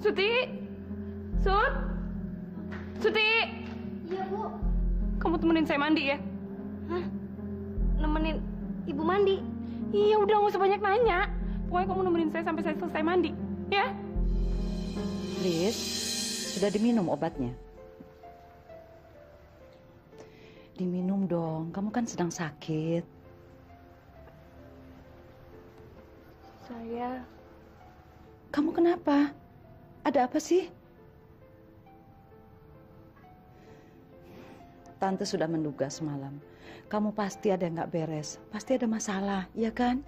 Suti? Sut? Suti? Iya, Bu. Kamu temenin saya mandi ya? Hah? Nemenin Ibu mandi? Iya, udah nggak usah banyak nanya. Pokoknya kamu nemenin saya sampai saya selesai mandi, ya? Liz, sudah diminum obatnya? Diminum dong, kamu kan sedang sakit. Saya... Kamu kenapa? Ada apa sih? Tante sudah menduga semalam. Kamu pasti ada yang nggak beres. Pasti ada masalah, iya kan?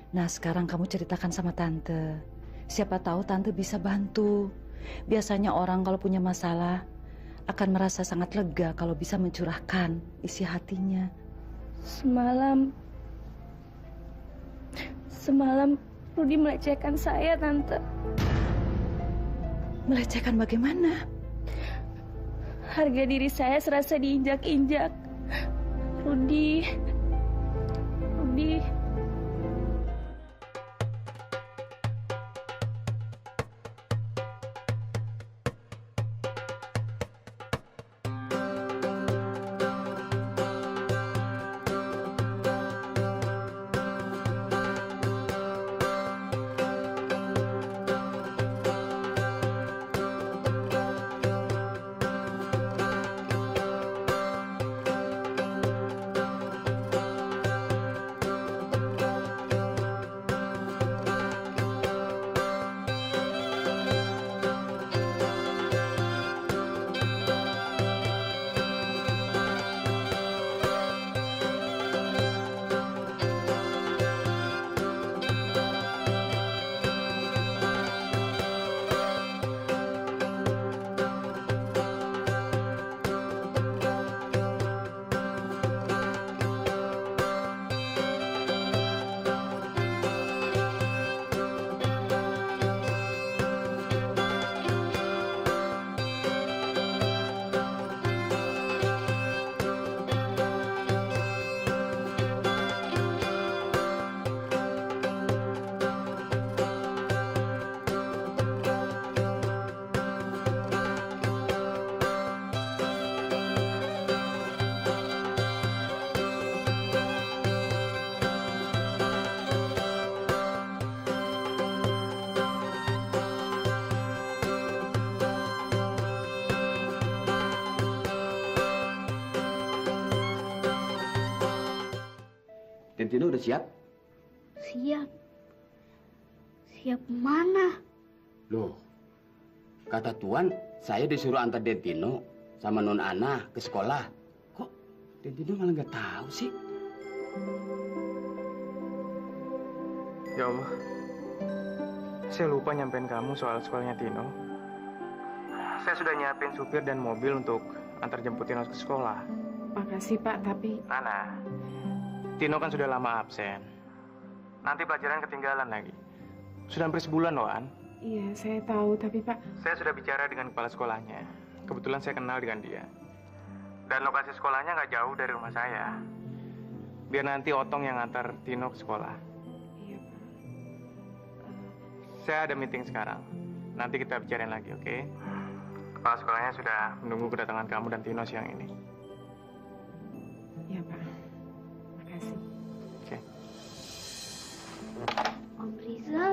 Nah, sekarang kamu ceritakan sama Tante. Siapa tahu Tante bisa bantu. Biasanya orang kalau punya masalah akan merasa sangat lega kalau bisa mencurahkan isi hatinya. Semalam Rudi melecehkan saya, Tante. Melecehkan bagaimana? Harga diri saya serasa diinjak-injak. Rudi... Tino udah siap? Siap. Siap mana? Loh, kata Tuan, saya disuruh antar Dentino sama Non Ana ke sekolah. Kok Dentino malah nggak tahu sih? Ya Allah, saya lupa nyampein kamu soal sekolahnya Tino. Saya sudah nyiapin supir dan mobil untuk antar jemput Tino ke sekolah. Makasih, Pak, tapi... Nana, Tino kan sudah lama absen. Nanti pelajaran ketinggalan lagi. Sudah hampir sebulan loh, An. Iya, saya tahu, tapi Pak... Saya sudah bicara dengan kepala sekolahnya. Kebetulan saya kenal dengan dia. Dan lokasi sekolahnya nggak jauh dari rumah saya. Biar nanti Otong yang ngantar Tino ke sekolah. Iya, Pak. Saya ada meeting sekarang. Nanti kita bicarain lagi, oke? Kepala sekolahnya sudah menunggu kedatangan kamu dan Tino siang ini. Iya, Pak. Makasih. Oke. Om Rizal,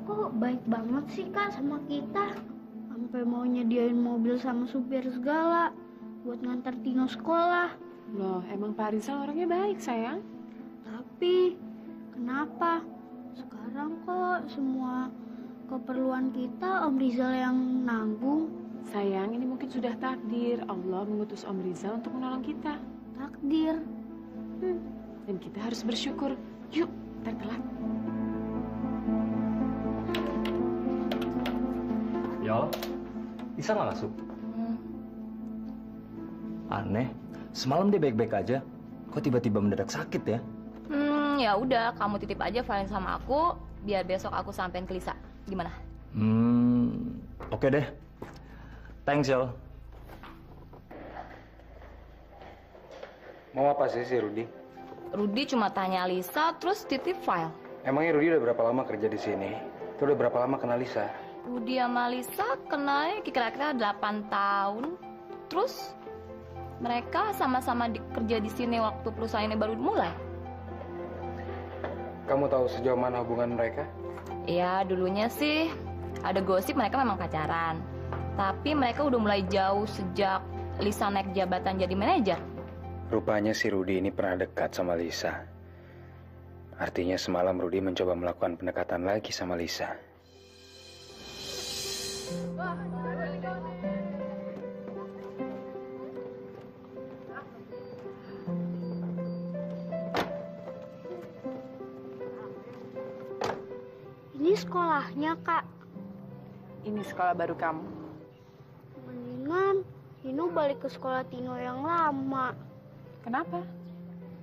kok baik banget sih Kak sama kita? Sampai mau nyediain mobil sama supir segala buat ngantar Tino sekolah. Loh, emang Pak Rizal orangnya baik, sayang. Tapi kenapa sekarang kok semua keperluan kita Om Rizal yang nanggung? Sayang, ini mungkin sudah takdir. Allah mengutus Om Rizal untuk menolong kita. Takdir. Dan kita harus bersyukur. Yuk, ntar telat. Ya, bisa nggak masuk? Aneh, semalam dia baik-baik aja. Kok tiba-tiba mendadak sakit ya? Ya udah, kamu titip aja file sama aku, biar besok aku sampein ke Lisa. Gimana? Oke deh. Thanks, Yol. Mau apa sih si Rudi? Rudi cuma tanya Lisa, terus titip file. Emangnya Rudi udah berapa lama kerja di sini? Itu udah berapa lama kenal Lisa? Rudi sama Lisa kenalnya kira-kira 8 tahun. Terus mereka sama-sama kerja di sini waktu perusahaannya baru dimulai. Kamu tahu sejauh mana hubungan mereka? Ya, dulunya sih ada gosip mereka memang pacaran. Tapi mereka udah mulai jauh sejak Lisa naik jabatan jadi manajer. Rupanya si Rudi ini pernah dekat sama Lisa. Artinya semalam Rudi mencoba melakukan pendekatan lagi sama Lisa. Ini sekolahnya, Kak. Ini sekolah baru kamu. Mendingan Tino balik ke sekolah Tino yang lama. Kenapa?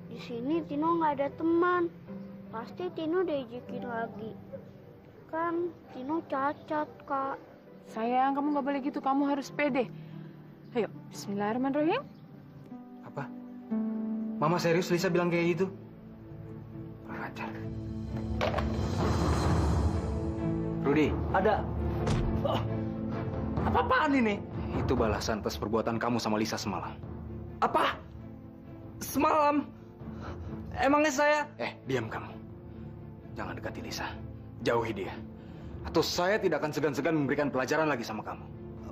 Di sini Tino nggak ada teman. Pasti Tino diajakin lagi. Kan Tino cacat, Kak. Sayang, kamu nggak boleh gitu. Kamu harus pede. Ayo, bismillahirrahmanirrahim. Apa? Mama serius Lisa bilang kayak gitu? Kurang ajar. Rudi, Ada. Oh, apa-apaan ini? itu balasan atas perbuatan kamu sama Lisa semalam. Apa? Semalam? Emangnya saya... Diam kamu. Jangan dekati Lisa. Jauhi dia. Atau saya tidak akan segan-segan memberikan pelajaran lagi sama kamu.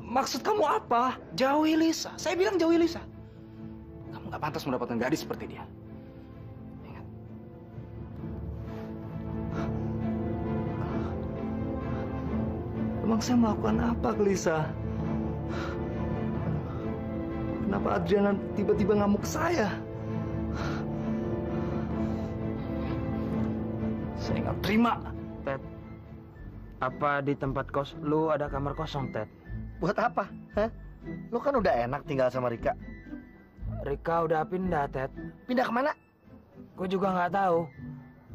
Maksud kamu apa? Jauhi Lisa. Saya bilang jauhi Lisa. Kamu nggak pantas mendapatkan gadis seperti dia. Ingat. Emang saya melakukan apa ke Lisa? Kenapa Adriana tiba-tiba ngamuk ke saya? Saya nggak terima. Ted, apa di tempat kos lu ada kamar kosong, Ted? Buat apa? Hah? Lu kan udah enak tinggal sama Rika. Rika udah pindah, Ted. Pindah kemana? Gue juga nggak tahu.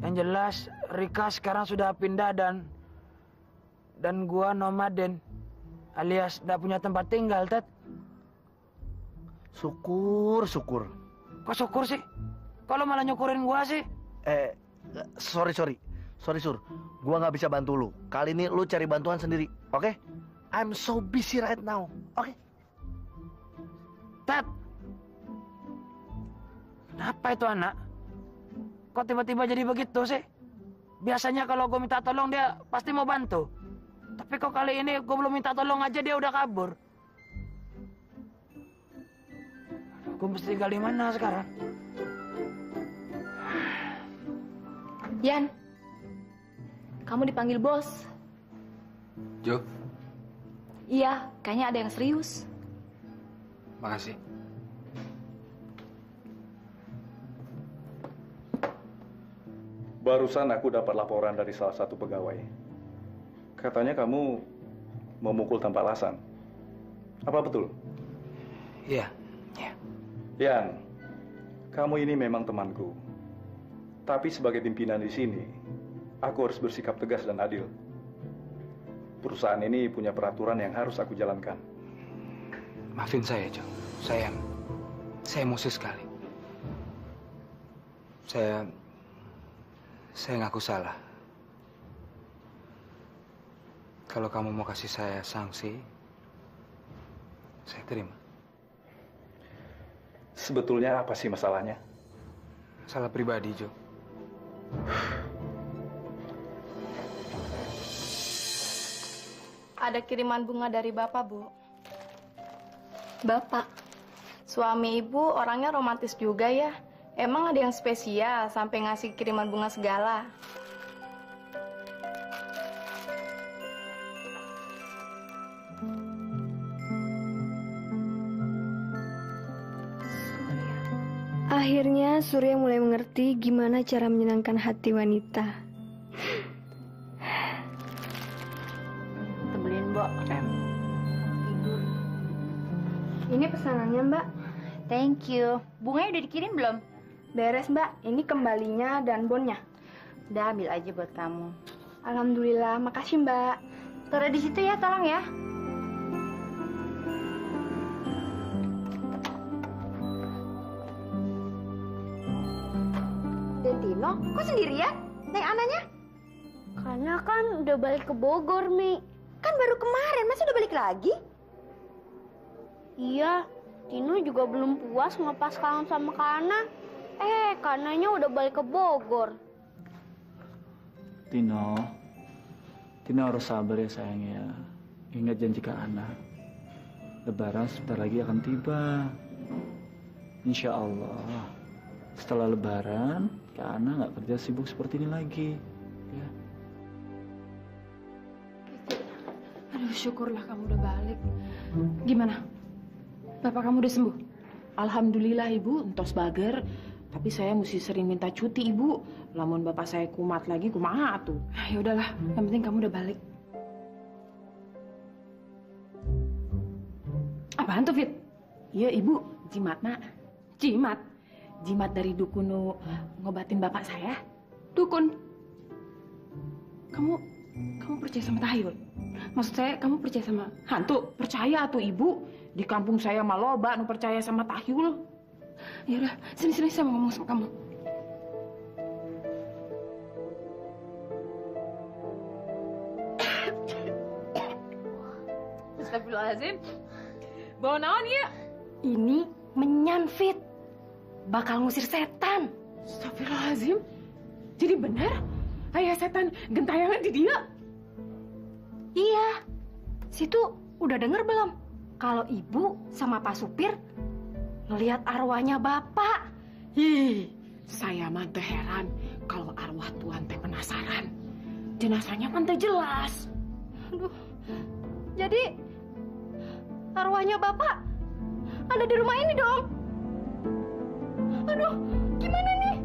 Yang jelas Rika sekarang sudah pindah dan gua nomaden, alias nggak punya tempat tinggal, Ted. Syukur. Kok syukur sih? Kalau malah nyukurin gua sih? Sorry, Sur. Gua nggak bisa bantu lu. Kali ini lu cari bantuan sendiri, oke? I'm so busy right now, oke? Ted, kenapa itu anak? Kok tiba-tiba jadi begitu sih? Biasanya kalau gue minta tolong dia pasti mau bantu. Tapi kok kali ini gue belum minta tolong aja dia udah kabur. Gue mesti tinggal di mana sekarang? Yan, kamu dipanggil bos. Jo, Iya, kayaknya ada yang serius. makasih. Barusan aku dapat laporan dari salah satu pegawai. Katanya kamu memukul tanpa alasan. Apa betul? Iya. Yan, kamu ini memang temanku. Tapi sebagai pimpinan di sini, aku harus bersikap tegas dan adil. Perusahaan ini punya peraturan yang harus aku jalankan. Maafin saya, Jo. Saya emosi sekali. Saya ngaku salah. Kalau kamu mau kasih saya sanksi, saya terima. Sebetulnya apa sih masalahnya? Salah pribadi, Jo. Ada kiriman bunga dari Bapak, Bu. Bapak, Suami Ibu orangnya romantis juga ya. Emang ada yang spesial sampai ngasih kiriman bunga segala? Akhirnya Surya mulai mengerti gimana cara menyenangkan hati wanita. Temenin, Mbak. Ini pesanannya, Mbak. thank you. Bunganya udah dikirim belum? Beres, Mbak. Ini kembalinya dan bonnya. Udah, ambil aja buat kamu. Alhamdulillah, makasih, Mbak. Taruh di situ ya, tolong ya. Dan Tino, kok sendirian? Naik anaknya? Katanya kan udah balik ke Bogor, Mi. Kan baru kemarin, masa udah balik lagi? Iya, Tino juga belum puas ngelepas kangen sama Kana. Kananya udah balik ke Bogor. Tino harus sabar ya sayang ya. Ingat janji Kak Ana. Lebaran sebentar lagi akan tiba. Insya Allah, setelah Lebaran, Kak Ana nggak kerja sibuk seperti ini lagi. Ya. Aduh, syukurlah kamu udah balik. Gimana? Bapak kamu udah sembuh? Alhamdulillah Ibu, entos bager. Tapi saya mesti sering minta cuti Ibu. Lamun bapak saya kumat lagi, kumaha tuh. Ya udahlah, yang penting kamu udah balik. Apaan tuh, Fit? Iya Ibu, jimat nak. Jimat? Jimat dari dukun ngobatin bapak saya. Dukun? Kamu percaya sama Tahayul? Maksud saya, kamu percaya sama hantu? Percaya tuh Ibu. Di kampung saya mah loba nu percaya sama Tahyul. Ya udah, sini saya mau ngomong sama kamu. Astagfirullahaladzim. Bawa naon ya? Ini menyan, Fit. Bakal ngusir setan. Astagfirullahaladzim. Jadi benar? Ayah setan gentayangan di dia? Iya. Situ udah denger belum? Kalau ibu sama Pak Supir ngelihat arwahnya bapak. Ih, saya mah teh heran kalau arwah tuan teh penasaran. Jenazahnya kan teh jelas. Aduh, jadi arwahnya bapak ada di rumah ini dong. Aduh, gimana nih?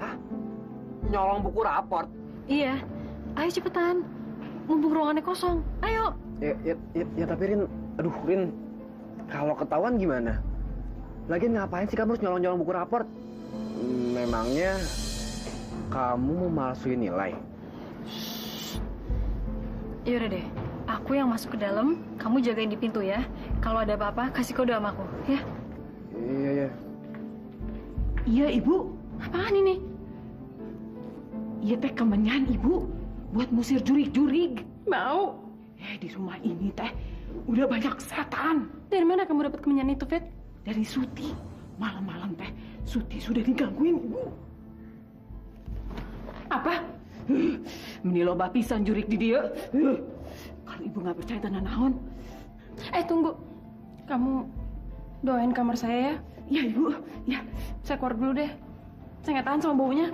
Hah? Nyolong buku raport? Iya, ayo cepetan. Mumpung ruangannya kosong, ayo. Ya tapi Rin, aduh Rin, kalau ketahuan gimana? Lagian ngapain sih kamu harus nyolong-nyolong buku raport? Memangnya kamu mau malsuin nilai? Yaudah deh, aku yang masuk ke dalam, kamu jagain di pintu ya. Kalau ada apa-apa, kasih kode sama aku, ya? Iya. Iya Ibu. Apaan ini? Iya teh kemenyan Ibu, buat musir jurig-jurig. Mau? Di rumah ini teh udah banyak setan. Dari mana kamu dapat kemenyan itu, Fit? Dari Suti. Malam-malam teh Suti sudah digangguin Ibu. Apa? Meni loba pisan jurig di dia. Kalau Ibu nggak percaya tenan naon? Tunggu. Kamu doain kamar saya ya? Ya Ibu. Ya. Saya keluar dulu deh. Saya nggak tahan sama baunya.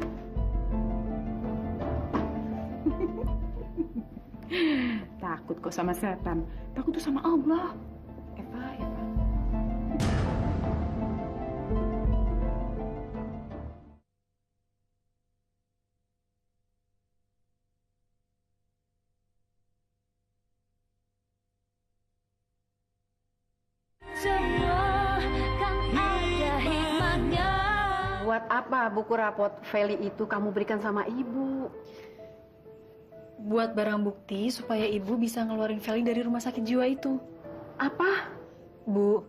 Takut kok sama setan. Takut tuh sama Allah. Eva. Buat apa buku raport Feli itu kamu berikan sama ibu? Buat barang bukti supaya ibu bisa ngeluarin Feli dari rumah sakit jiwa itu. Apa? Bu,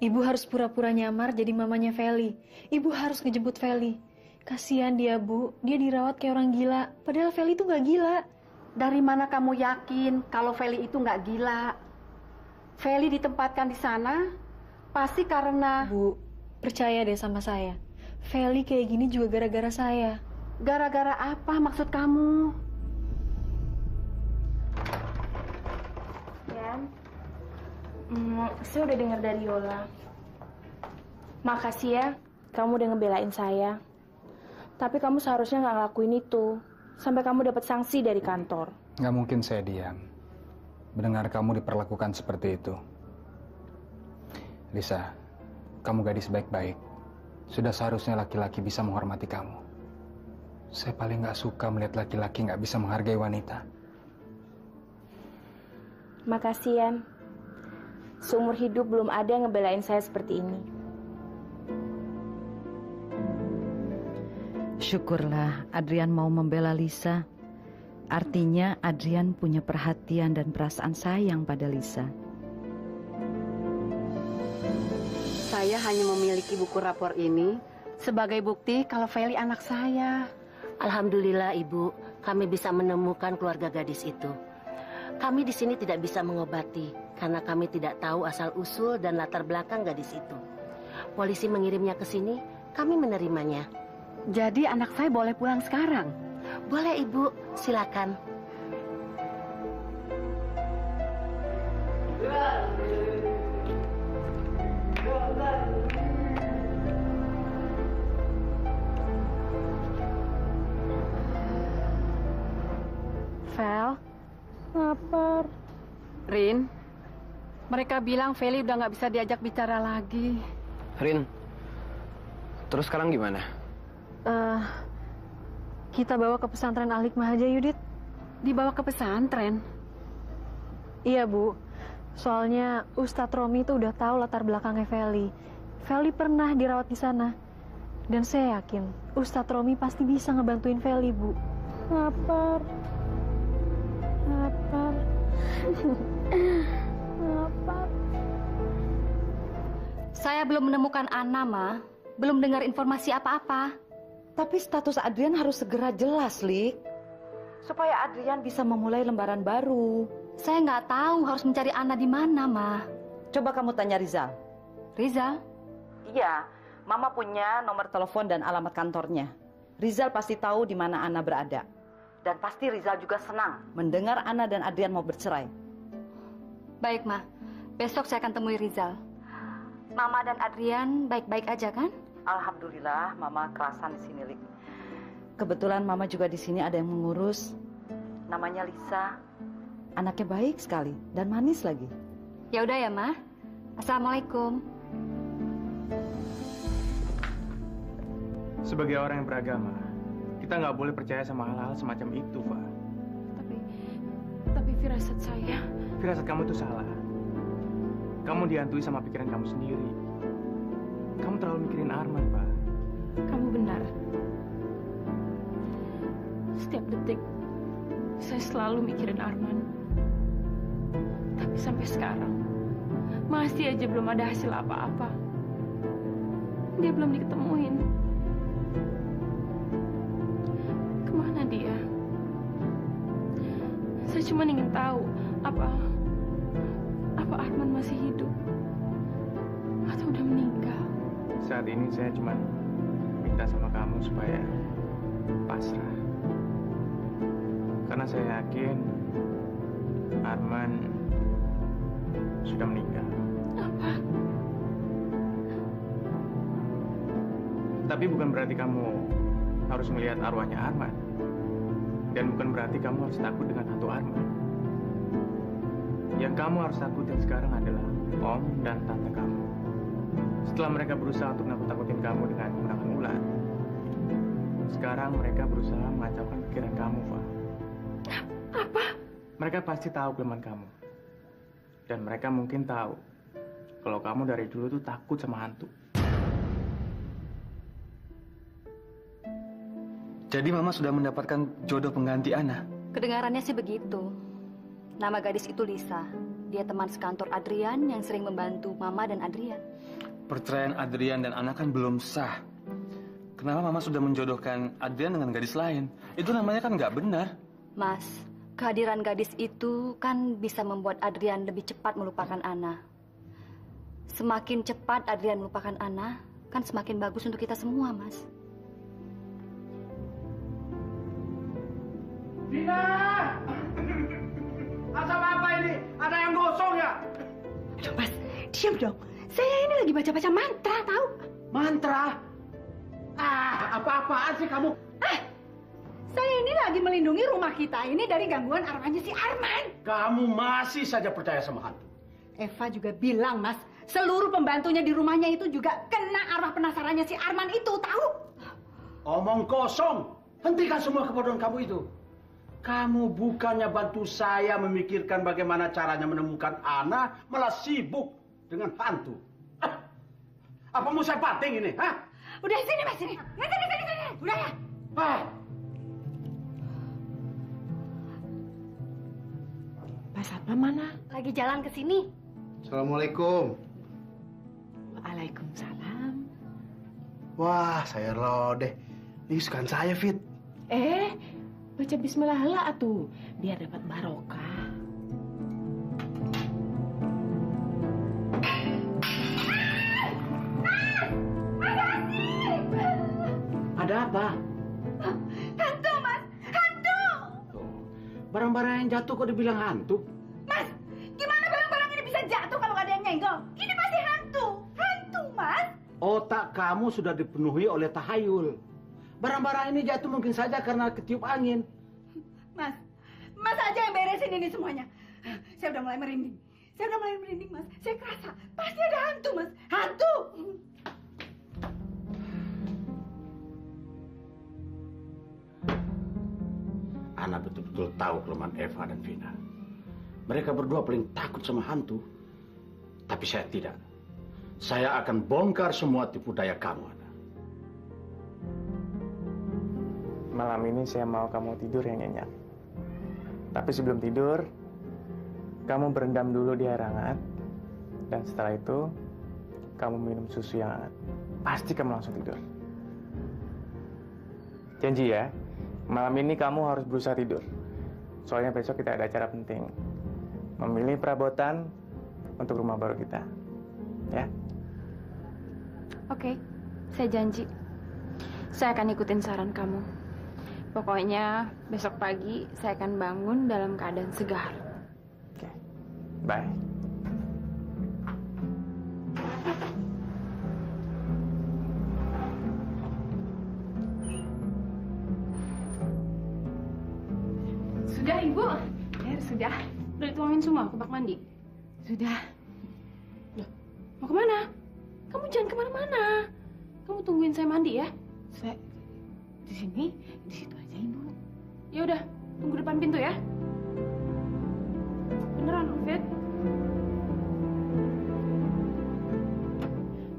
ibu harus pura-pura nyamar jadi mamanya Feli. Ibu harus ngejemput Feli. Kasihan dia, Bu. Dia dirawat kayak orang gila. Padahal Feli itu nggak gila. Dari mana kamu yakin kalau Feli itu nggak gila? Feli ditempatkan di sana pasti karena... Bu, percaya deh sama saya. Feli kayak gini juga gara-gara saya. Gara-gara apa maksud kamu? Saya udah dengar dari Yola. Makasih ya, kamu udah ngebelain saya. Tapi kamu seharusnya nggak ngelakuin itu. Sampai kamu dapat sanksi dari kantor. Nggak mungkin saya diam mendengar kamu diperlakukan seperti itu. Lisa, kamu gadis baik-baik. Sudah seharusnya laki-laki bisa menghormati kamu. Saya paling nggak suka melihat laki-laki nggak bisa menghargai wanita. Makasih, Yan. Seumur hidup belum ada yang ngebelain saya seperti ini. Syukurlah Adrian mau membela Lisa. Artinya Adrian punya perhatian dan perasaan sayang pada Lisa. Saya hanya memiliki buku rapor ini sebagai bukti kalau Feli anak saya. Alhamdulillah, Ibu, kami bisa menemukan keluarga gadis itu. Kami di sini tidak bisa mengobati karena kami tidak tahu asal-usul dan latar belakang gadis itu. Polisi mengirimnya ke sini, kami menerimanya. Jadi anak saya boleh pulang sekarang? Boleh, Ibu. Silakan. Vel, lapar. Rin, mereka bilang Feli udah nggak bisa diajak bicara lagi. Rin, terus sekarang gimana? Kita bawa ke pesantren Al-Hikmah aja, Yudit. Dibawa ke pesantren? Iya, Bu. Soalnya Ustadz Romi itu udah tahu latar belakangnya Feli. Feli pernah dirawat di sana. Dan saya yakin Ustadz Romi pasti bisa ngebantuin Feli, Bu. Lapar. Lapar. Lapar. Saya belum menemukan Ana, Ma. Belum dengar informasi apa-apa. Tapi status Adrian harus segera jelas, Lik. Supaya Adrian bisa memulai lembaran baru. Saya nggak tahu harus mencari Ana di mana, Ma. Coba kamu tanya Rizal. Rizal? Iya, Mama punya nomor telepon dan alamat kantornya. Rizal pasti tahu di mana Ana berada. Dan pasti Rizal juga senang mendengar Ana dan Adrian mau bercerai. Baik, Ma. Besok saya akan temui Rizal. Mama dan Adrian baik-baik aja, kan? Alhamdulillah, Mama kerasan di sini, Lik. Kebetulan Mama juga di sini ada yang mengurus. Namanya Lisa. Anaknya baik sekali dan manis lagi. Ya udah ya, Ma. Assalamualaikum. Sebagai orang yang beragama, kita nggak boleh percaya sama hal-hal semacam itu, Pak. Tapi firasat saya. Firasat kamu itu salah. Kamu dihantui sama pikiran kamu sendiri. Kamu terlalu mikirin Arman, Pak. Kamu benar. Setiap detik, saya selalu mikirin Arman. Tapi sampai sekarang, masih aja belum ada hasil apa-apa. Dia belum diketemuin. Kemana dia? Saya cuma ingin tahu, apa Arman masih hidup? Atau udah meninggal? Saat ini saya cuma minta sama kamu supaya pasrah. Karena saya yakin Arman sudah meninggal. Apa? Tapi bukan berarti kamu harus melihat arwahnya Arman. Dan bukan berarti kamu harus takut dengan hantu Arman. Yang kamu harus takutin sekarang adalah Om dan Tante kamu. Setelah mereka berusaha untuk nakut-nakutin kamu dengan menggunakan ular, sekarang mereka berusaha mengacaukan pikiran kamu, Pak. Apa? Mereka pasti tahu kelemahan kamu. Dan mereka mungkin tahu kalau kamu dari dulu tuh takut sama hantu. Jadi Mama sudah mendapatkan jodoh pengganti Ana? Kedengarannya sih begitu. Nama gadis itu Lisa. Dia teman sekantor Adrian yang sering membantu Mama dan Adrian. Perceraian Adrian dan Ana kan belum sah. Kenapa Mama sudah menjodohkan Adrian dengan gadis lain? Itu namanya kan nggak benar. Mas, kehadiran gadis itu kan bisa membuat Adrian lebih cepat melupakan Ana. Semakin cepat Adrian melupakan Ana, kan semakin bagus untuk kita semua, Mas. Dina! Asap apa ini? Ada yang gosong ya? Aduh, Mas, diam dong. Saya ini lagi baca-baca mantra, tahu? Mantra? Apa-apaan sih kamu? Saya ini lagi melindungi rumah kita ini dari gangguan arwahnya si Arman. Kamu masih saja percaya sama hantu. Eva juga bilang, Mas, seluruh pembantunya di rumahnya itu juga kena arwah penasarannya si Arman itu, tahu? Omong kosong. Hentikan semua kebodohan kamu itu. Kamu bukannya bantu saya memikirkan bagaimana caranya menemukan Ana, malah sibuk dengan hantu. Apa mau saya pating ini, hah? Udah sini, Mas, sini. Sini. Udah ya. Pak Satpam mana? Lagi jalan ke sini. Assalamualaikum. Waalaikumsalam. Wah, saya lodeh. Ini kesukaan saya, Fit. Baca bismillah heula atuh, biar dapat barokah. Ada apa? Hantu, Mas! Hantu! Barang-barang yang jatuh kok dibilang hantu? Mas, gimana barang-barang ini bisa jatuh kalau nggak ada yang nyenggol? Ini pasti hantu! Hantu, Mas! Otak kamu sudah dipenuhi oleh tahayul. Barang-barang ini jatuh mungkin saja karena ketiup angin. Mas aja yang beresin ini semuanya. Saya udah mulai merinding. Mas. Saya kerasa pasti ada hantu, Mas. Hantu! Ana betul-betul tahu kelemahan Eva dan Vina. Mereka berdua paling takut sama hantu. Tapi saya tidak. Saya akan bongkar semua tipu daya kamu, Ana. Malam ini saya mau kamu tidur yang nyenyak. Tapi sebelum tidur, kamu berendam dulu di air hangat. Dan setelah itu, kamu minum susu yang hangat. Pasti kamu langsung tidur. Janji ya, malam ini kamu harus berusaha tidur. Soalnya besok kita ada acara penting. Memilih perabotan untuk rumah baru kita. Ya? Oke, saya janji. Saya akan ikutin saran kamu. Pokoknya besok pagi saya akan bangun dalam keadaan segar. Oke, bye. Sudah, Ibu. Ya, sudah. Udah dituangin semua ke bak mandi? Sudah. Loh, mau kemana? Kamu jangan kemana-mana. Kamu tungguin saya mandi ya. Saya di sini, di situ aja, Ibu. Ya udah, tunggu depan pintu ya. Beneran, Fit?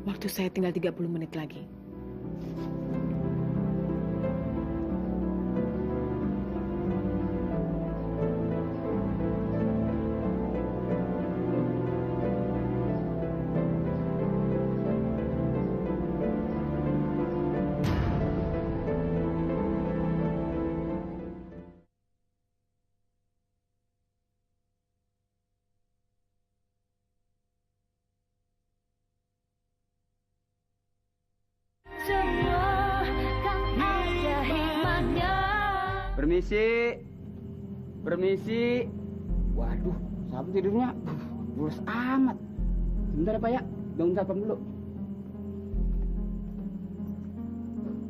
Waktu saya tinggal 30 menit lagi. Permisi. Waduh, siapa tidurnya? Bulus amat. Sebentar ya, Pak ya. Bangun satpam dulu.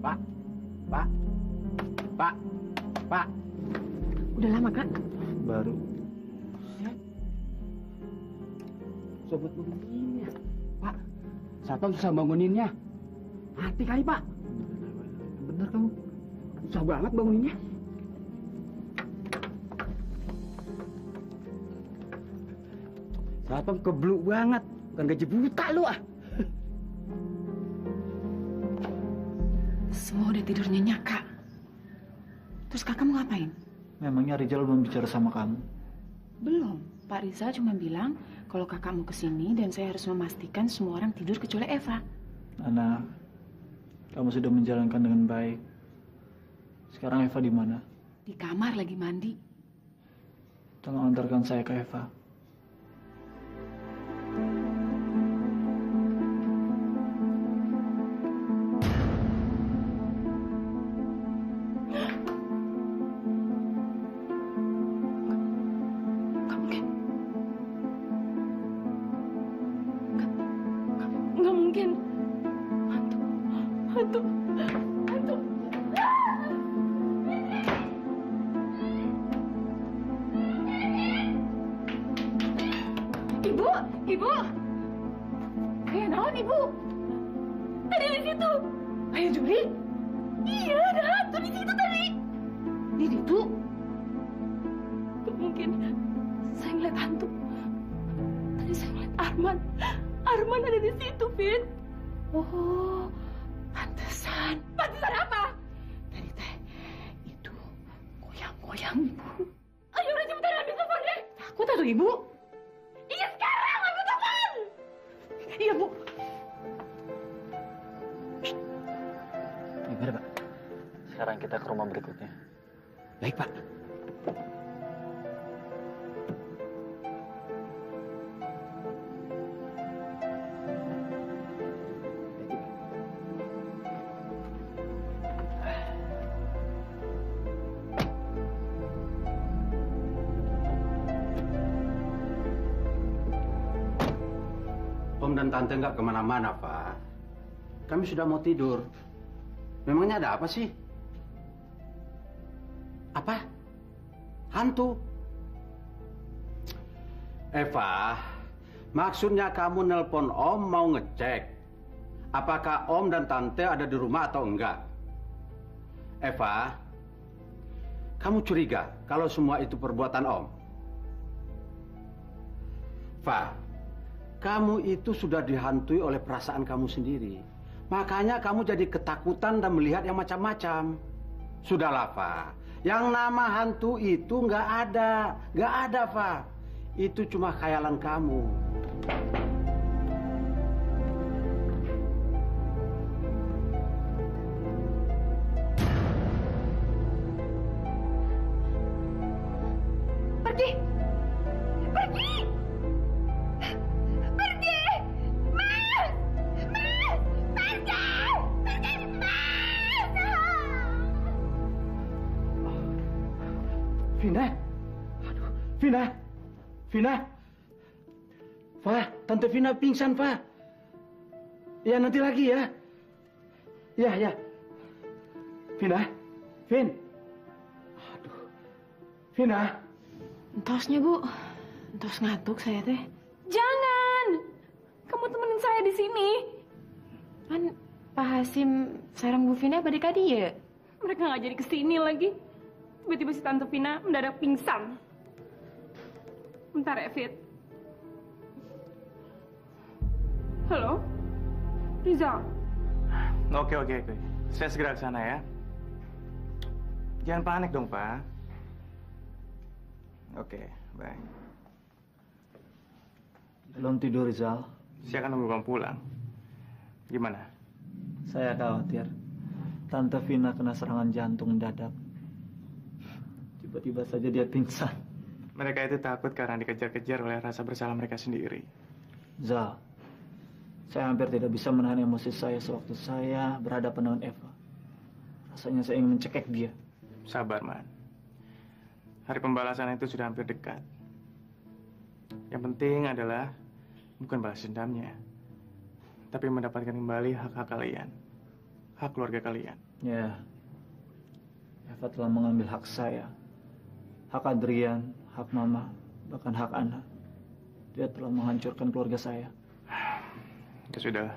Pak. Udah lama, Kak? Baru. Sobat banguninnya. Pak, satpam susah banguninnya. Mati kali, Pak. Bener kamu. Susah banget banguninnya. Satpam kebluk banget. Bukan gaji buta lu ah. Semua udah tidur nyenyak, Kak. Terus Kakak mau ngapain? Memangnya Rizal belum bicara sama kamu? Belum. Pak Rizal cuma bilang kalau Kakak mau kesini dan saya harus memastikan semua orang tidur kecuali Eva. Anak, kamu sudah menjalankan dengan baik. Sekarang Eva di mana? Di kamar lagi mandi. Tolong antarkan saya ke Eva. Nggak mungkin. Hantu. Ibu. Kayak naon, Ibu? Tadi di situ. Ayo, Juli. Iya, ada hantu di situ tadi. Di situ? Nggak mungkin. Saya ngeliat hantu. Tadi saya ngeliat Arman. Arman ada di situ, Fit. Oh, pantesan. Pantesan apa? Tadi teh itu goyang-goyang, Ibu. Ayo udah cepetan ambil telepon deh. Takut atuh, Ibu. Iya sekarang ambil telepon. Iya, Bu. Gimana, Pak? sekarang kita ke rumah berikutnya. Baik, Pak. Om dan Tante nggak kemana-mana, Pak. Kami sudah mau tidur. Memangnya ada apa sih? Apa? Hantu? Eva, maksudnya kamu nelpon Om mau ngecek apakah Om dan Tante ada di rumah atau enggak? Eva, kamu curiga kalau semua itu perbuatan Om? Eva, kamu itu sudah dihantui oleh perasaan kamu sendiri. Makanya kamu jadi ketakutan dan melihat yang macam-macam. Sudahlah, Fa. Yang nama hantu itu nggak ada, Fa. Itu cuma khayalan kamu. Pergi! Pergi! Pergi! Mas! Mas! Pergi! Pergi, Mas! Vina? Aduh, Vina? Vina? Fa, Tante Vina pingsan, Fa. Ya, nanti lagi ya. Ya. Vina? Vin? Aduh. Vina? Entosnya, Bu. Entos ngantuk saya teh. Jangan! Kamu temenin saya di sini. Kan Pak Hasim sarang Bu Vina pada kadi ya? Mereka nggak jadi kesini lagi. Tiba-tiba si Tante Vina mendadak pingsan. Bentar ya, Fit. Halo? Rizal? Oke. Saya segera ke sana ya. Jangan panik dong, Pak. Oke, baik. Belum tidur, Rizal. Saya akan nunggu kamu pulang. Gimana? Saya khawatir Tante Vina kena serangan jantung mendadak. Tiba-tiba saja dia pingsan. Mereka itu takut karena dikejar-kejar oleh rasa bersalah mereka sendiri. Zal, saya hampir tidak bisa menahan emosi saya sewaktu saya berhadapan dengan Eva. Rasanya saya ingin mencekik dia. Sabar, Man. Hari pembalasan itu sudah hampir dekat. Yang penting adalah bukan balas dendamnya, tapi mendapatkan kembali hak-hak kalian, hak keluarga kalian. Ya, Eva telah mengambil hak saya, hak Adrian, hak Mama, bahkan hak Ana. Dia telah menghancurkan keluarga saya. Ya sudah,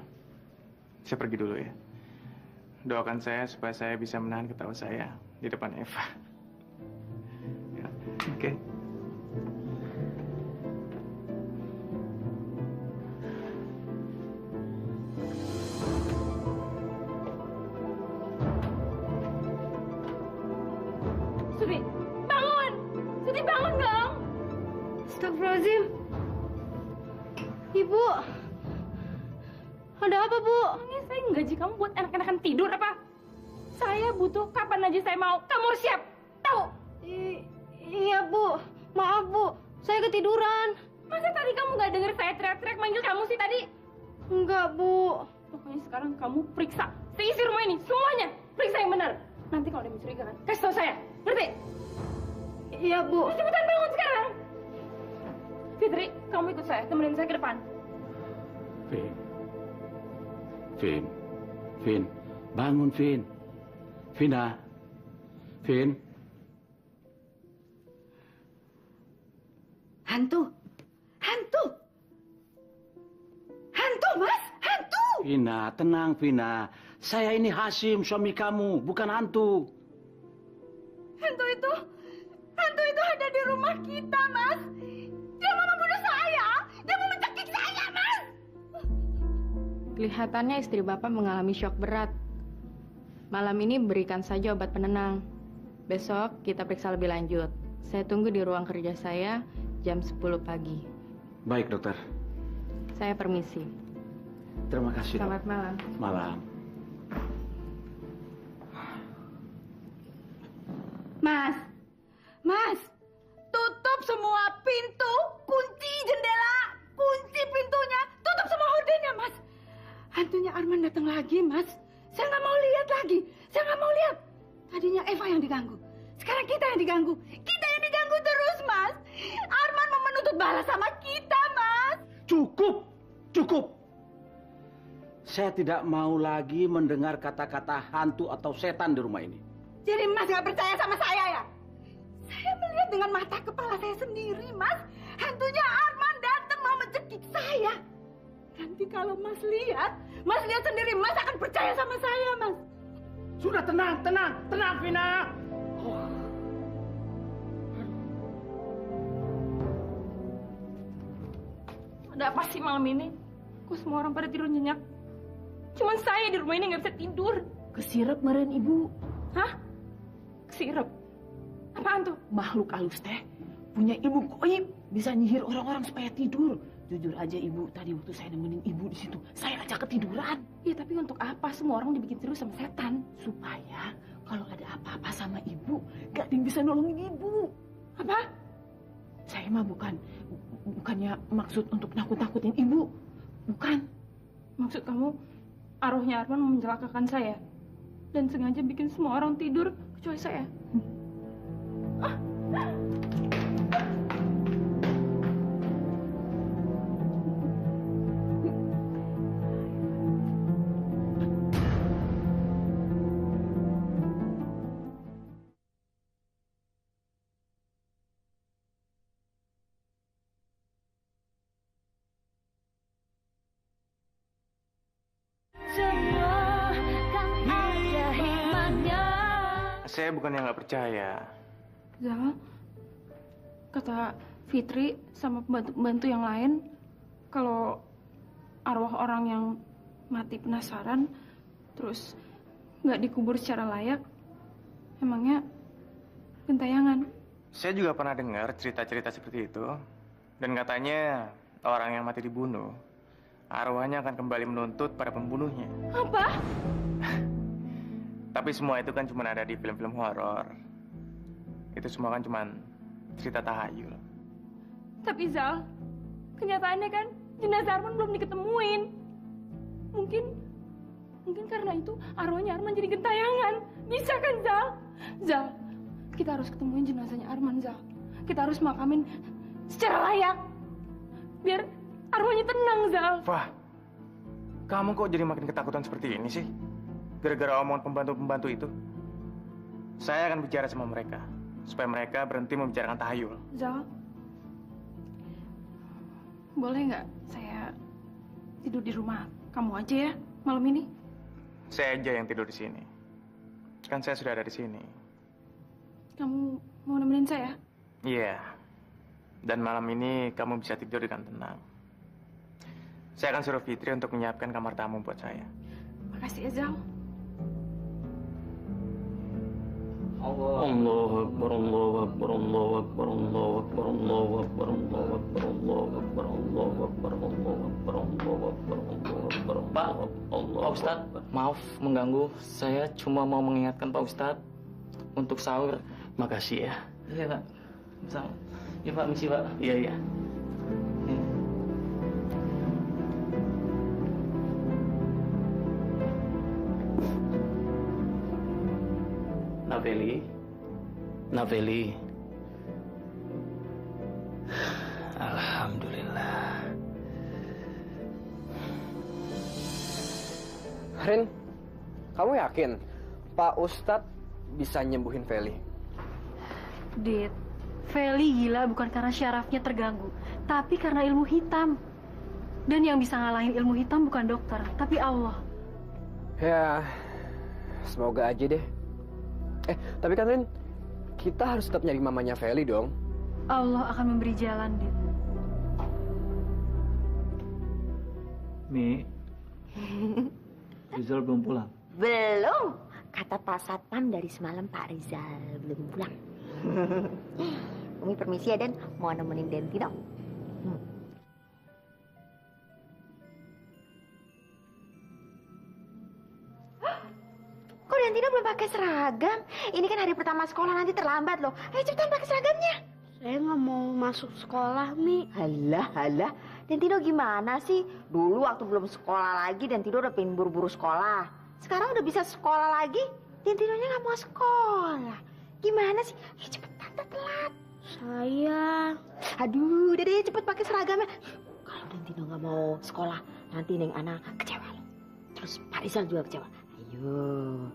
saya pergi dulu ya. Doakan saya supaya saya bisa menahan ketawa saya di depan Eva. Ya, oke. Suti, bangun! Suti, bangun dong! Astagfirullahaladzim. Ibu, ada apa, Bu? Ini saya nggaji kamu buat enak-enakan tidur apa? Saya butuh kapan aja saya mau. Kamu harus siap, tahu? Iya, Bu. Maaf, Bu. Saya ketiduran. Masa tadi kamu nggak dengar saya teriak-teriak manggil kamu sih tadi? Enggak, Bu. Pokoknya sekarang kamu periksa seisi rumah ini, semuanya. Periksa yang benar. Nanti kalau ada mencurigakan, kasih tahu saya. Ngerti? Iya, Bu. Cepetan bangun sekarang. Fitri, kamu ikut saya. Temenin saya ke depan. Vin, bangun, Vin. Vina, Vin. Hantu, Mas, hantu. Vina, tenang, Vina. Saya ini Hasim, suami kamu, bukan hantu. Hantu itu ada di rumah kita, Mas. Dia mau membunuh saya. Dia mau mencekik saya, Mas. Kelihatannya istri Bapak mengalami syok berat. Malam ini berikan saja obat penenang. Besok kita periksa lebih lanjut. Saya tunggu di ruang kerja saya jam 10 pagi. Baik, dokter. Saya permisi. Terima kasih, Selamat malam. Malam. Mas, Mas, tutup semua pintu, kunci jendela, kunci pintunya, tutup semua hordengnya, Mas. Hantunya Arman datang lagi, Mas. Saya nggak mau lihat lagi. Saya nggak mau lihat. Tadinya Eva yang diganggu. Sekarang kita yang diganggu. Kita yang diganggu terus, Mas. Arman mau menuntut balas sama kita, Mas. Cukup, cukup. Saya tidak mau lagi mendengar kata-kata hantu atau setan di rumah ini. Jadi Mas nggak percaya sama saya ya? Saya melihat dengan mata kepala saya sendiri, Mas. Hantunya Arman datang mau mencekik saya. Nanti kalau Mas lihat sendiri, Mas akan percaya sama saya, Mas. Sudah tenang, Vina. Ada apa sih malam ini? Kok semua orang pada tidur nyenyak? Cuman saya di rumah ini nggak bisa tidur. Kesirep meren ibu. Hah? Kesirep? Apaan tuh? Makhluk halus teh punya ilmu goib, bisa nyihir orang-orang supaya tidur. Jujur aja ibu, tadi waktu saya nemenin ibu di situ, saya aja ketiduran. Iya, tapi untuk apa semua orang dibikin tidur sama setan? Supaya kalau ada apa-apa sama ibu, gak ada yang bisa nolongin ibu. Apa? Saya mah bukannya maksud untuk nakut-nakutin ibu. Bukan. Maksud kamu arwahnya Arman mau mencelakakan saya dan sengaja bikin semua orang tidur kecuali saya? Saya bukan yang nggak percaya. Zal, kata Fitri sama pembantu-pembantu yang lain, kalau arwah orang yang mati penasaran, terus nggak dikubur secara layak, emangnya gentayangan. Saya juga pernah dengar cerita-cerita seperti itu. Dan katanya orang yang mati dibunuh, arwahnya akan kembali menuntut para pembunuhnya. Apa? Tapi semua itu kan cuma ada di film-film horor. Itu semua kan cuma cerita tahayul. Tapi Zal, kenyataannya kan jenazah Arman belum diketemuin. Mungkin karena itu arwahnya Arman jadi gentayangan. Bisa kan Zal? Zal, kita harus ketemuin jenazahnya Arman, Zal. Kita harus makamin secara layak. Biar arwahnya tenang, Zal. Wah, kamu kok jadi makin ketakutan seperti ini sih? Gara-gara omongan pembantu-pembantu itu. Saya akan bicara sama mereka supaya mereka berhenti membicarakan tahayul. Zal, boleh nggak saya tidur di rumah kamu aja ya malam ini? Saya aja yang tidur di sini. Kan saya sudah ada di sini. Kamu mau nemenin saya? Iya. Dan malam ini kamu bisa tidur dengan tenang. Saya akan suruh Fitri untuk menyiapkan kamar tamu buat saya. Makasih ya, Zal. Allahu Akbar, Allahu Akbar, Allahu Akbar, Allahu Akbar, Allahu Akbar, Allahu Akbar, Allahu Akbar, Allahu Akbar, Allahu Akbar, Allahu Akbar, Allahu Akbar. Pak Ustadz, maaf mengganggu. Saya cuma mau mengingatkan Pak Ustadz untuk sahur. Makasih ya. Iya Pak. Sama. Iya Pak, misi Pak. Iya, iya. Naveli. Alhamdulillah. Rin, kamu yakin Pak Ustadz bisa nyembuhin Feli? Dit, Feli gila bukan karena syarafnya terganggu, tapi karena ilmu hitam. Dan yang bisa ngalahin ilmu hitam bukan dokter, tapi Allah. Ya, semoga aja deh. Tapi kan Rin, kita harus tetap nyari mamanya Feli dong. Allah akan memberi jalan, Dit. Mi, Rizal belum pulang. Belum. Kata Pak Satpam dari semalam Pak Rizal belum pulang. Umi permisi ya, Den. Mau nemenin Denti dong. Kok dan Tino belum pakai seragam. Ini kan hari pertama sekolah, nanti terlambat loh. Ayo cepetan pakai seragamnya. Saya nggak mau masuk sekolah, Mi. Halah. Dan Tino gimana sih? Dulu waktu belum sekolah lagi, dan Tino udah pengen buru-buru sekolah. Sekarang udah bisa sekolah lagi, dan Tinonya nggak mau sekolah. Gimana sih? Ayo cepetan, telat. Sayang. Aduh, udah deh cepet pakai seragamnya. Kalau dan Tino nggak mau sekolah, nanti Neng Ana kecewa loh. Terus Pak Rizal juga kecewa. Ayo.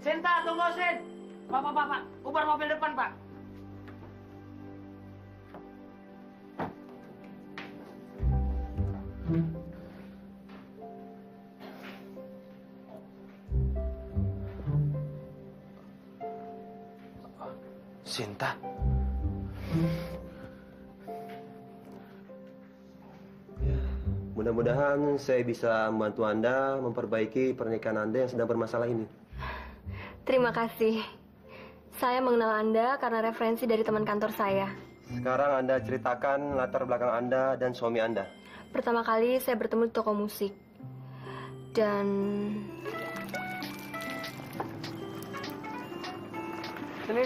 Sinta, tunggu Sin. Pak, ubar mobil depan, Pak. Sinta. Mudah-mudahan saya bisa membantu Anda memperbaiki pernikahan Anda yang sedang bermasalah ini. Terima kasih. Saya mengenal Anda karena referensi dari teman kantor saya. Sekarang Anda ceritakan latar belakang Anda dan suami Anda. Pertama kali saya bertemu di toko musik. Dan... Sini.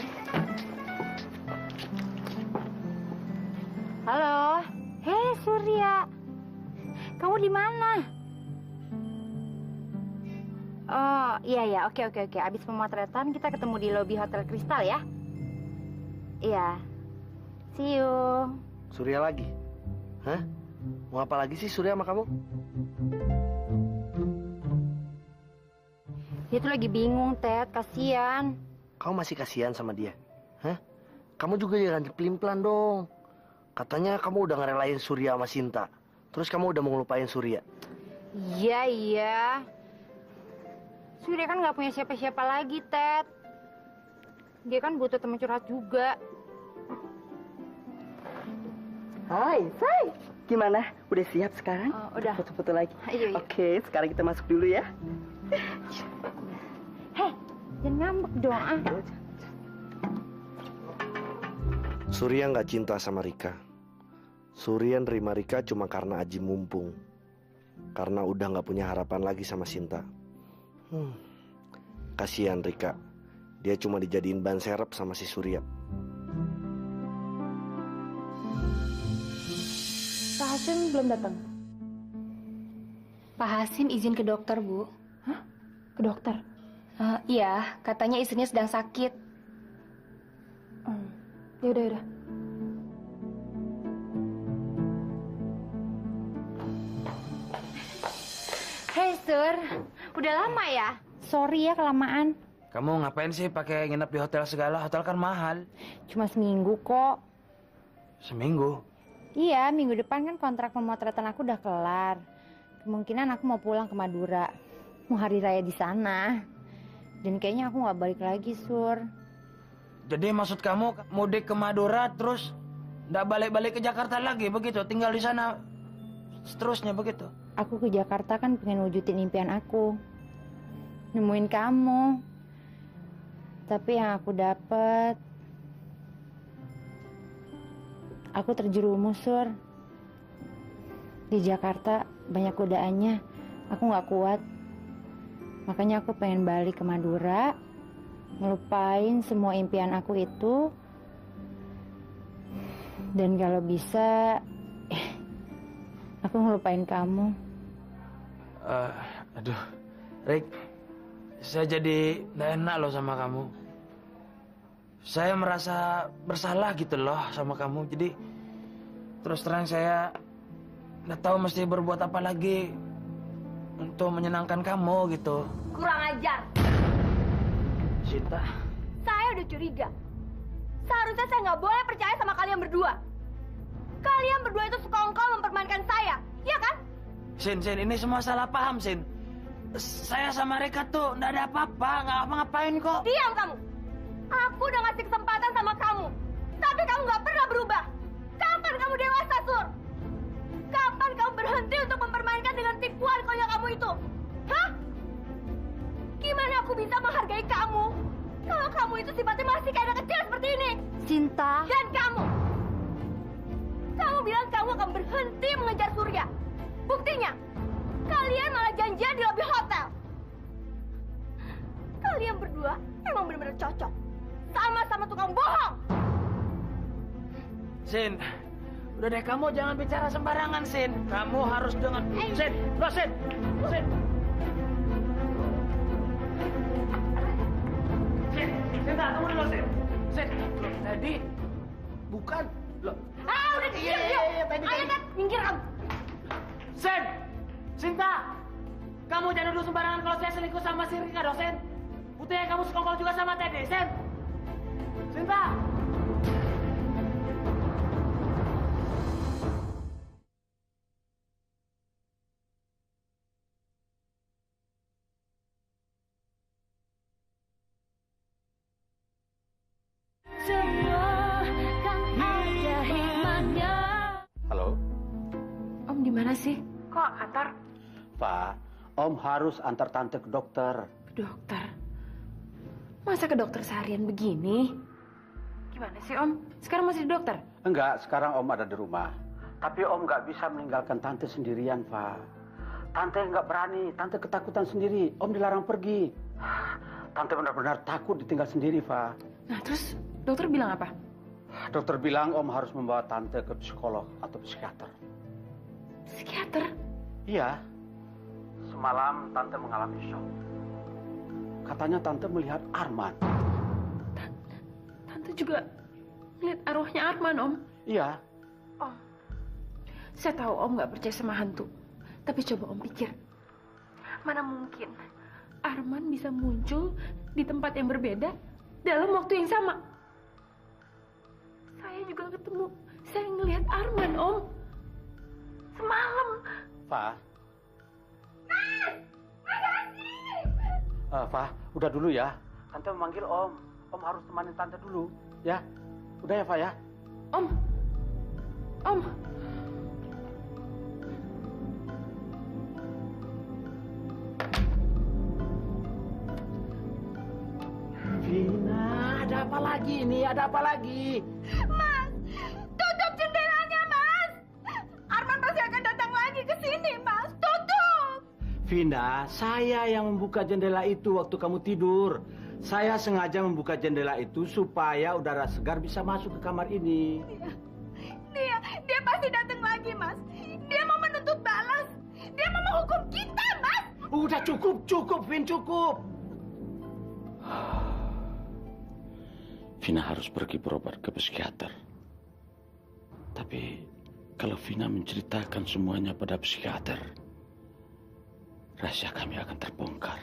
Halo. Hei, Surya. Kamu di mana? Oh, iya, oke. Abis pemotretan kita ketemu di lobi Hotel Kristal ya. Iya. See you. Surya lagi? Hah? Mau apa lagi sih Surya sama kamu? Dia tuh lagi bingung, Ted. Kasian. Kamu masih kasihan sama dia? Hah? Kamu juga jangan pelin-pelan dong. Katanya kamu udah ngerelain Surya sama Sinta. Terus kamu udah mau ngelupain Surya. Iya. Surya kan nggak punya siapa-siapa lagi, Ted. Dia kan butuh teman curhat juga. Hai, Say. Gimana? Udah siap sekarang? Oh, udah. Foto-foto lagi? Iya. Oke, sekarang kita masuk dulu ya. Heh, jangan ngambek dong. Surya nggak cinta sama Rika. Surya nerima Rika cuma karena Aji mumpung. Karena udah nggak punya harapan lagi sama Sinta. Kasihan Rika. Dia cuma dijadiin ban serep sama si Surya. Pak Hasim belum datang. Pak Hasim izin ke dokter, Bu. Hah? Ke dokter? Iya, katanya istrinya sedang sakit. Yaudah. Hei, Sur. Udah lama ya? Sorry ya kelamaan. Kamu ngapain sih pakai nginep di hotel segala? Hotel kan mahal. Cuma seminggu kok. Seminggu? Iya, minggu depan kan kontrak pemotretan aku udah kelar. Kemungkinan aku mau pulang ke Madura. Mau hari raya di sana. Dan kayaknya aku nggak balik lagi, Sur. Jadi maksud kamu mudik ke Madura terus nggak balik-balik ke Jakarta lagi begitu? Tinggal di sana seterusnya begitu? Aku ke Jakarta kan pengen wujudin impian aku. Nemuin kamu. Tapi yang aku dapet, aku terjerumus, Sur. Di Jakarta banyak godaannya. Aku nggak kuat. Makanya aku pengen balik ke Madura, ngelupain semua impian aku itu. Dan kalau bisa, aku ngelupain kamu. Aduh, Rick, saya jadi nggak enak loh sama kamu. Saya merasa bersalah gitu loh sama kamu. Jadi terus terang saya nggak tahu mesti berbuat apa lagi untuk menyenangkan kamu gitu. Kurang ajar. Sinta. Saya udah curiga. Seharusnya saya nggak boleh percaya sama kalian berdua. Kalian berdua itu sekongkol mempermainkan saya, iya kan? Sin, ini semua salah paham, Sin. Saya sama Rika tuh nggak ada apa-apa, nggak ngapa-ngapain kok. Diam kamu. Aku udah ngasih kesempatan sama kamu. Tapi kamu nggak pernah berubah. Kapan kamu dewasa, Sur? Kapan kamu berhenti untuk mempermainkan dengan tipuan konyol kamu itu? Hah? Gimana aku bisa menghargai kamu kalau kamu itu sifatnya masih kayak anak kecil seperti ini? Sinta. Dan kamu bilang kamu akan berhenti mengejar Surya. Buktinya, kalian malah janjian di lobi hotel. Kalian berdua emang benar-benar cocok. Sama-sama tukang bohong. Sin, udah deh, kamu jangan bicara sembarangan, Sin. Kamu harus dengar. Sin, Sin. Sinta, tunggu dulu, Sin. Sin, tadi bukan. Loh. Udah diam. Ayo, Tat, minggir kamu. Sin, Sinta, kamu jangan duduk sembarangan kalau saya selingkuh sama si Rika, dong, Sin. Buktinya kamu sekongkol juga sama Teddy, Sin. Sinta. Halo, Om di mana sih? Kok antar? Pak. Om harus antar tante ke dokter. Ke dokter? Masa ke dokter seharian begini? Gimana sih Om? Sekarang masih di dokter? Enggak, sekarang Om ada di rumah. Tapi Om nggak bisa meninggalkan tante sendirian, Pak. Tante nggak berani, tante ketakutan sendiri. Om dilarang pergi. Tante benar-benar takut ditinggal sendiri, Pak. Nah terus dokter bilang apa? Dokter bilang Om harus membawa tante ke psikolog atau psikiater. Psikiater? Iya. Semalam tante mengalami shock. Katanya tante melihat Arman. Tante juga lihat arwahnya Arman, Om. Iya. Om, saya tahu Om nggak percaya sama hantu. Tapi coba Om pikir. Mana mungkin Arman bisa muncul di tempat yang berbeda dalam waktu yang sama? Saya juga ketemu. Saya ngelihat Arman, Om. Semalam. Fa. Fa, udah dulu ya. Tante memanggil Om. Om harus temanin tante dulu, ya. Udah ya, Fa ya. Om. Vina, ada apa lagi ini? Ada apa lagi? Mas, tutup jendelanya, Mas. Arman pasti akan datang lagi ke sini, Mas. Tutup. Vina, saya yang membuka jendela itu waktu kamu tidur. Saya sengaja membuka jendela itu supaya udara segar bisa masuk ke kamar ini. Dia pasti datang lagi, Mas. Dia mau menuntut balas. Dia mau menghukum kita, Mas. Udah cukup, Vin, cukup. Vina harus pergi berobat ke psikiater. Tapi kalau Vina menceritakan semuanya pada psikiater, rahasia kami akan terbongkar.